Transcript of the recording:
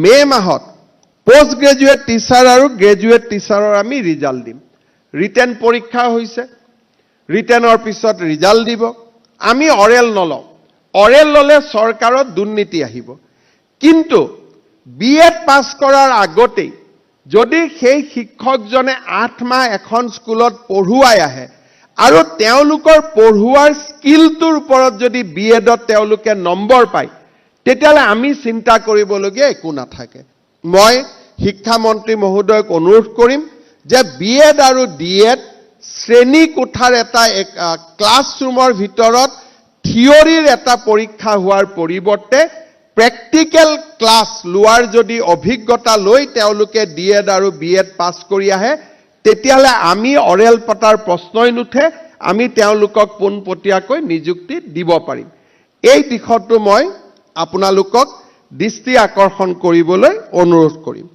মে মাহত post graduate teacher আৰু graduate টিচাৰৰ আমি ৰিজাল্ট দিম। ৰিটেন পৰীক্ষা হৈছে, ৰিটেনৰ পিছত ৰিজাল্ট দিব। আমি অৰেল নলওঁ, অৰেল ল'লে চৰকাৰত দুৰ্নীতি আহিব। কিন্তু বিএড পাছ কৰাৰ আগতেই যদি সেই শিক্ষকজনে 8 মাহ এখন স্কুলত পঢ়ুৱাই আহে আৰু তেওঁলোকৰ পঢ়ুৱাৰ স্কিলটোৰ ওপৰত যদি বিএডত তেওঁলোকে নম্বৰ পায়, তেতিয়াহ'লে আমি চিন্তা কৰিবলগীয়া একো নাথাকে। মই শিক্ষামন্ত্ৰী মহোদয়ক অনুৰোধ কৰিম যে বিএড আৰু ডিএড শ্ৰেণী কোঠাৰ এটা ক্লাছৰুমৰ ভিতৰত থিয়ৰিৰ এটা পৰীক্ষা হোৱাৰ পৰিৱৰ্তে প্ৰেক্টিকেল ক্লাছ লোৱাৰ যদি অভিজ্ঞতা লৈ তেওঁলোকে ডিএড আৰু বিএড পাছ কৰি আহে, তেতিয়াহ'লে আমি অৰেল পতাৰ প্ৰশ্নই নুঠে, আমি তেওঁলোকক পোনপটীয়াকৈ নিযুক্তি দিব পাৰিম। এই দিশতো মই আপোনালোকক দৃষ্টি আকৰ্ষণ কৰিবলৈ অনুৰোধ কৰিম।